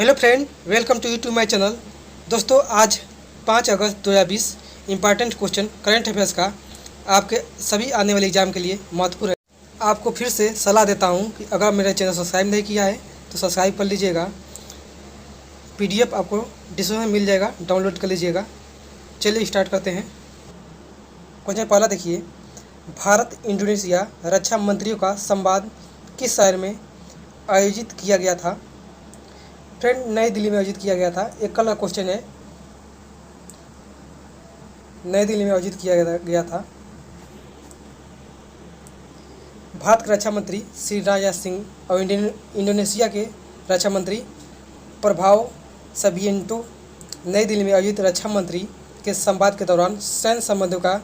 Hello friend, welcome to YouTube my channel. दोस्तों, आज 5 अगस्त 2020 इंपॉर्टेंट क्वेश्चन करंट अफेयर्स का आपके सभी आने वाले एग्जाम के लिए महत्वपूर्ण है। आपको फिर से सलाह देता हूं कि अगर मेरा चैनल सब्सक्राइब नहीं किया है तो सब्सक्राइब कर लीजिएगा। पीडीएफ आपको डिस्क्रिप्शन में मिल जाएगा, डाउनलोड कर लीजिएगा। चलिए स्टार्ट करते हैं। क्वेश्चन पहला देखिए, भारत इंडोनेशिया रक्षा मंत्रियों का संवाद किस शहर में आयोजित किया गया था? फ्रेंड, नई दिल्ली में आयोजित किया गया था। एक कल का क्वेश्चन है, नई दिल्ली में आयोजित किया गया था। भारत के रक्षा मंत्री श्री राजनाथ सिंह और इंडोनेशिया के रक्षा मंत्री प्रभाव सबिएंटो नई दिल्ली में आयोजित रक्षा मंत्री के संवाद के दौरान सैन्य संबंधों का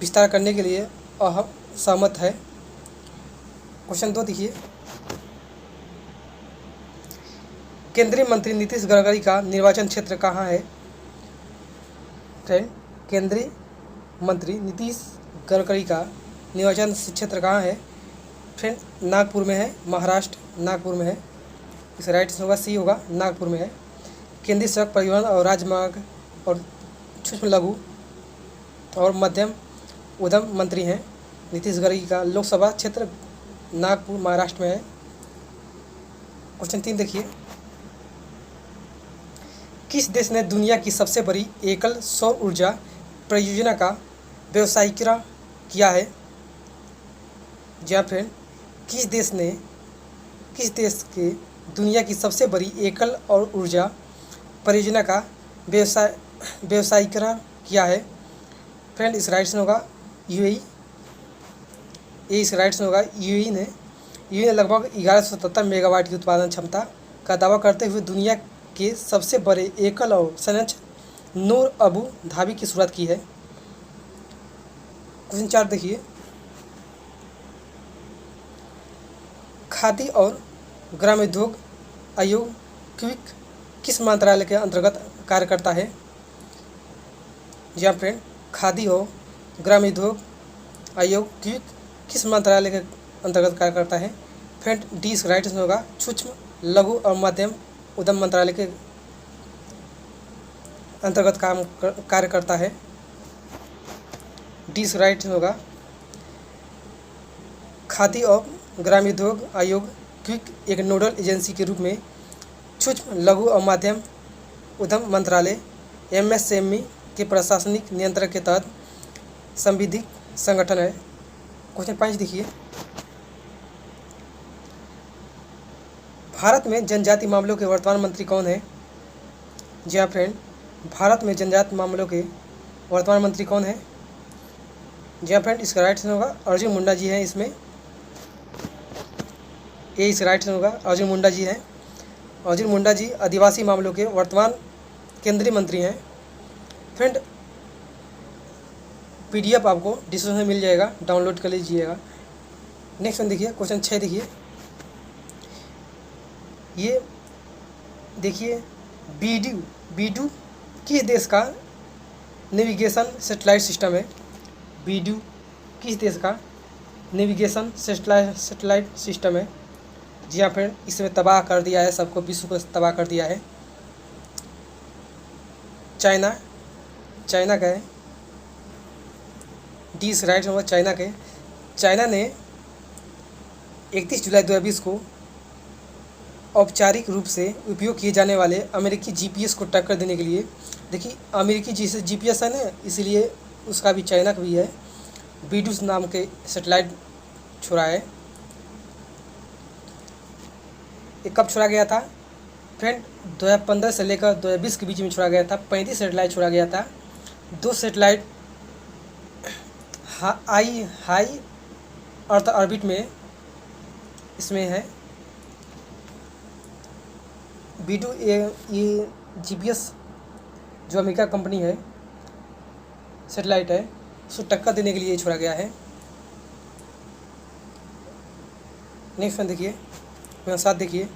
विस्तार करने के लिए सहमत है। क्वेश्चन 2 देखिए, केंद्रीय मंत्री नीतीश गडकरी का निर्वाचन क्षेत्र कहाँ है? फ्रेंड, केंद्रीय मंत्री नीतीश गडकरी का निर्वाचन क्षेत्र कहाँ है? फ्रेंड, नागपुर में है, महाराष्ट्र, नागपुर में है। इसका राइट होगा सी होगा, नागपुर में है। केंद्रीय सड़क परिवहन और राजमार्ग और सूक्ष्म लघु और मध्यम उद्यम मंत्री हैं नीतीश गडकरी का लोकसभा क्षेत्र नागपुर, महाराष्ट्र में है। क्वेश्चन 3 देखिए, किस देश ने दुनिया की सबसे बड़ी एकल सौर ऊर्जा परियोजना का व्यवसायीकरण किया है? जी हाँ फ्रेंड, किस देश के दुनिया की सबसे बड़ी एकल और ऊर्जा परियोजना का व्यवसायीकरण किया है? फ्रेंड, इस राइट से होगा यूएई। इस राइट से होगा यूएई ने लगभग 1177 मेगावाट की उत्पादन क्षमता का दावा करते हुए दुनिया के सबसे बड़े एकल और संयंत्र नूर अबू धाबी की शुरुआत की है। क्वेश्चन 4 देखिए, खादी और ग्रामोद्योग आयोग क्विक किस मंत्रालय के अंतर्गत कार्य करता है? जी हाँ फ्रेंड, खादी और ग्रामोद्योग आयोग क्विक किस मंत्रालय के अंतर्गत कार्य करता है? फ्रेंड, डी इस राइट होगा सूक्ष्म लघु और मध्यम उद्यम मंत्रालय के अंतर्गत कार्य करता है। डी राइट होगा खादी और ग्रामोद्योग आयोग क्विक एक नोडल एजेंसी के रूप में सूक्ष्म लघु और मध्यम उद्यम मंत्रालय एमएसएमई के प्रशासनिक नियंत्रण के तहत संविधिक संगठन है। क्वेश्चन 5 देखिए, भारत में जनजाति मामलों के वर्तमान मंत्री कौन है? जी हाँ फ्रेंड, भारत में जनजाति मामलों के वर्तमान मंत्री कौन है? जी हाँ फ्रेंड, इसका राइट होगा अर्जुन मुंडा जी हैं। इसमें ये इसका राइट होगा अर्जुन मुंडा जी हैं। अर्जुन मुंडा जी आदिवासी मामलों के वर्तमान केंद्रीय मंत्री हैं। फ्रेंड, पीडीएफ आपको डिस्क्रिप्शन में मिल जाएगा, डाउनलोड कर लीजिएगा। नेक्स्ट वन देखिए, क्वेश्चन 6 देखिए, ये देखिए बीडू किस देश का नेविगेशन सैटेलाइट सिस्टम है? बीडू किस देश का नेविगेशन सैटेलाइट सिस्टम है? जी हाँ फ्रेंड, इसमें तबाह कर दिया है, सबको विश्व को तबाह कर दिया है। चाइना का है। डी इस राइट होगा चाइना के। चाइना ने 31 जुलाई 2020 को औपचारिक रूप से उपयोग किए जाने वाले अमेरिकी जीपीएस को टक्कर देने के लिए, देखिए अमेरिकी जीपीएस है ना, इसलिए उसका भी चाइना का भी है, बीडूस नाम के सैटेलाइट छोड़ा है। ये कब छोड़ा गया था? फ्रेंड, 2015 से लेकर 2020 के बीच में छोड़ा गया था। 35 सैटेलाइट छोड़ा गया था। 2 सैटेलाइट हाई अर्थ ऑर्बिट में इसमें है। बीडू ये जीपीएस जो अमेरिका कंपनी है, सैटेलाइट है, उसको टक्कर देने के लिए छोड़ा गया है। नेक्स्ट वन देखिए, 7 देखिए,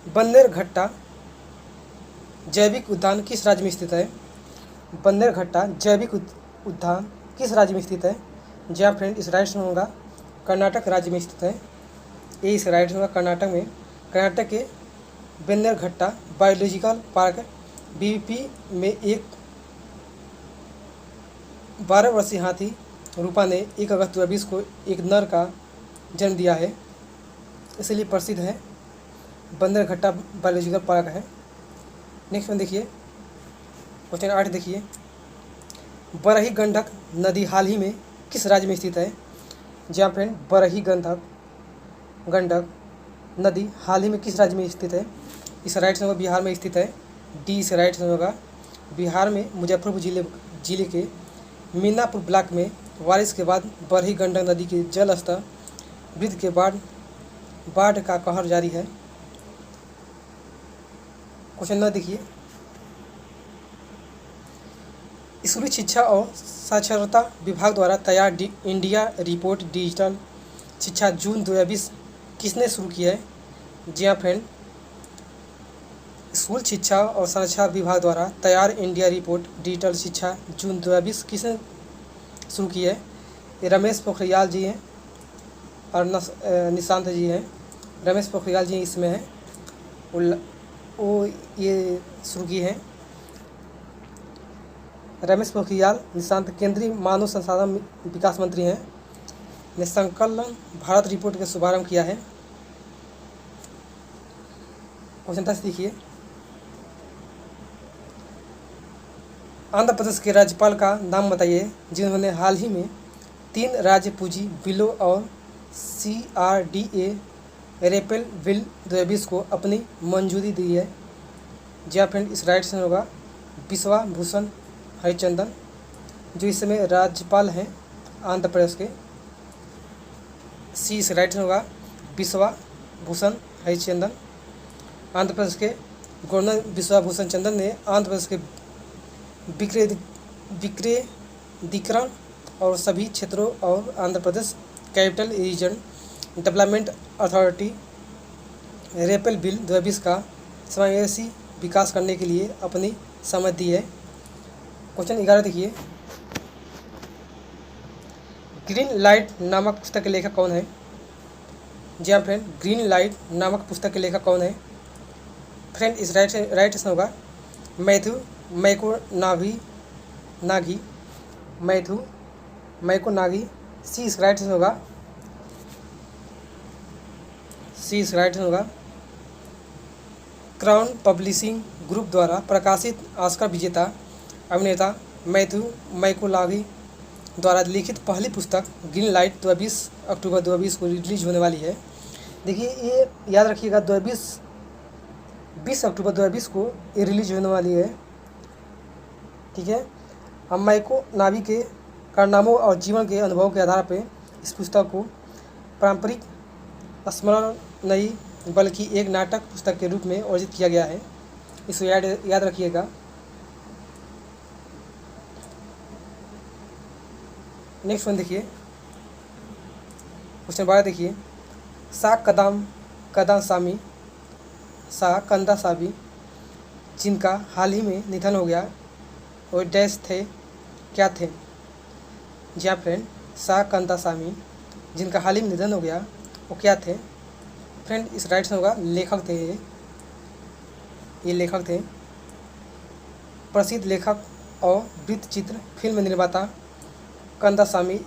बन्नेरघट्टा जैविक उद्यान किस राज्य में स्थित है? बन्नेरघट्टा जैविक उद्यान किस राज्य में स्थित है? जी हाँ फ्रेंड, इस राइट होगा कर्नाटक राज्य में स्थित है। ये इस राइट होगा कर्नाटक में कर्नाटक के बेन्नेरघट्टा बायोलॉजिकल पार्क बीबीपी में एक 12 वर्षीय हाथी रूपा ने 1 अगस्त 2020 को एक नर का जन्म दिया है, इसलिए प्रसिद्ध है। बंदरघट्टा बायोलॉजिकल पार्क है। नेक्स्ट वन देखिए, क्वेश्चन 8 देखिए, बरही गंडक नदी हाल ही में किस राज्य में स्थित है? जी हाँ फ्रेंड, बरही गंडक नदी हाल ही में किस राज्य में स्थित है? इस राइट से होगा बिहार में स्थित है। डी इस राइट से होगा बिहार में मुजफ्फरपुर जिले के मीनापुर ब्लॉक में बारिश के बाद बरही गंडक नदी के जल स्तर वृद्धि के बाद बाढ़ का कहर जारी है। क्वेश्चन 9 देखिए, स्कूली शिक्षा और साक्षरता विभाग द्वारा तैयार इंडिया रिपोर्ट डिजिटल शिक्षा जून 2020 किसने शुरू किया है? जी हाँ फ्रेंड, स्कूल शिक्षा और साक्षरता विभाग द्वारा तैयार इंडिया रिपोर्ट डिजिटल शिक्षा जून 2020 किसने शुरू की है? ये रमेश पोखरियाल जी हैं और निशांत जी हैं। रमेश पोखरियाल जी इसमें हैं, वो ये शुरू की है। रमेश पोखरियाल निशांत केंद्रीय मानव संसाधन विकास मंत्री हैं, ने संकलन भारत रिपोर्ट का शुभारंभ किया है। क्वेश्चन 10 देखिए, आंध्र प्रदेश के राज्यपाल का नाम बताइए जिन्होंने हाल ही में 3 राज्य पूंजी बिलों और CRDA रेपेल बिल 2020 को अपनी मंजूरी दी है। जी हाँ फ्रेंड, इस राइट से होगा बिश्वा भूषण हरिचंदन, जो इस समय राज्यपाल हैं आंध्र प्रदेश के। सी इस राइट से होगा बिश्वा भूषण हरिचंदन। आंध्र प्रदेश के गवर्नर बिश्वा भूषण चंद्रन ने आंध्र प्रदेश के विकेंद्रीकरण और सभी क्षेत्रों और Andhra Pradesh capital region development authority repeal bill 2020 का समावेशी विकास करने के लिए अपनी सहमति दी है। क्वेश्चन 11 देखिए, ग्रीन लाइट नामक पुस्तक के लेखक कौन है? जी हाँ फ्रेंड, ग्रीन लाइट नामक पुस्तक के लेखक कौन है? फ्रेंड, इस राइट से होगा मैथ्यू मैकोनागी। सी इस राइट से होगा क्राउन पब्लिशिंग ग्रुप द्वारा प्रकाशित ऑस्कर विजेता अभिनेता मैथ्यू मैकोनागी द्वारा लिखित पहली पुस्तक ग्रीन लाइट 20 अक्टूबर 2020 को रिलीज होने वाली है। देखिए, ये याद रखिएगा 20 अक्टूबर 2020 को ये रिलीज होने वाली है। ठीक है, हम मैकोनागी के कारनामों और जीवन के अनुभवों के आधार पर इस पुस्तक को पारंपरिक स्मरण नहीं बल्कि एक नाटक पुस्तक के रूप में अर्जित किया गया है। इसको याद रखिएगा। नेक्स्ट वन देखिए, क्वेश्चन 12 देखिए, सा कंदासामी जिनका हाल ही में निधन हो गया वो डैश थे, क्या थे? जी हाँ फ्रेंड, सा कंदासामी जिनका हाल ही में निधन हो गया वो क्या थे? फ्रेंड, इस राइट से होगा लेखक थे। ये लेखक थे। प्रसिद्ध लेखक और वृत्तचित्र फिल्म निर्माता कंदासामी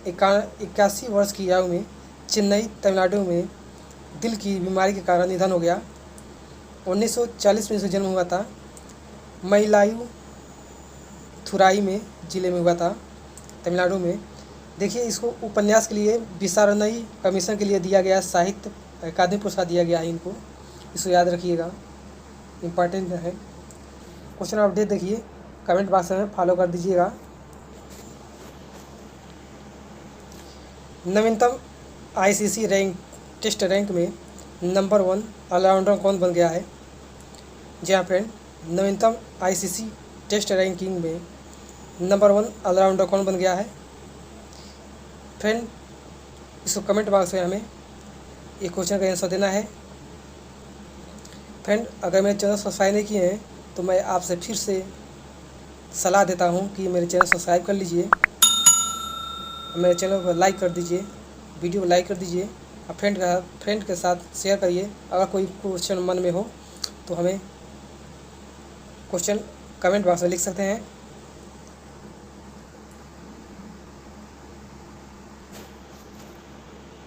81 वर्ष की आयु में चेन्नई तमिलनाडु में दिल की बीमारी के कारण निधन हो गया। 1940 में इसका जन्म हुआ था। मयिलादुथुराई में जिले में हुआ था, तमिलनाडु में। देखिए, इसको उपन्यास के लिए विचारणई कमीशन के लिए दिया गया साहित्य अकादमी पुरस्कार दिया गया है इनको। इसको याद रखिएगा, इम्पॉर्टेंट है। क्वेश्चन अपडेट देखिए, कमेंट बॉक्स में फॉलो कर दीजिएगा। नवीनतम ICC टेस्ट रैंक में नंबर 1 ऑलराउंडर कौन बन गया है? जी हाँ फ्रेंड, नवीनतम ICC टेस्ट रैंकिंग में नंबर 1 ऑलराउंडर कौन बन गया है? फ्रेंड, इसको कमेंट बॉक्स में हमें एक क्वेश्चन का आंसर देना है। फ्रेंड, अगर मेरे चैनल सब्सक्राइब नहीं किए हैं तो मैं आपसे फिर से सलाह देता हूं कि मेरे चैनल सब्सक्राइब कर लीजिए, मेरे चैनल को लाइक कर दीजिए, वीडियो को लाइक कर दीजिए फ्रेंड के साथ शेयर करिए। अगर कोई क्वेश्चन मन में हो तो हमें क्वेश्चन कमेंट बॉक्स में लिख सकते हैं।